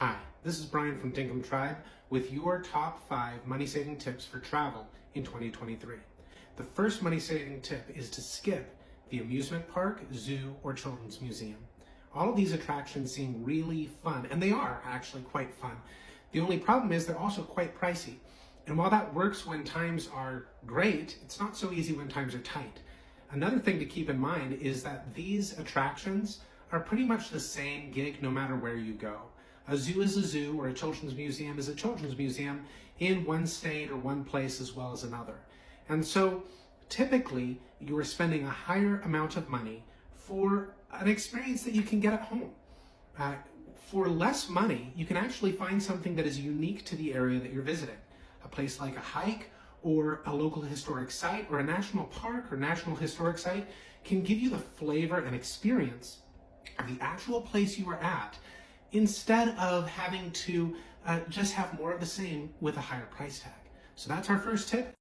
Hi, this is Brian from Dinkum Tribe with your top 5 money-saving tips for travel in 2023. The first money-saving tip is to skip the amusement park, zoo, or children's museum. All of these attractions seem really fun, and they are actually quite fun. The only problem is they're also quite pricey. And while that works when times are great, it's not so easy when times are tight. Another thing to keep in mind is that these attractions are pretty much the same gig no matter where you go. A zoo is a zoo, or a children's museum is a children's museum in one state or one place as well as another. And so typically you are spending a higher amount of money for an experience that you can get at home. For less money, you can actually find something that is unique to the area that you're visiting. A place like a hike or a local historic site or a national park or national historic site can give you the flavor and experience of the actual place you are at, instead of having to just have more of the same with a higher price tag. So that's our first tip.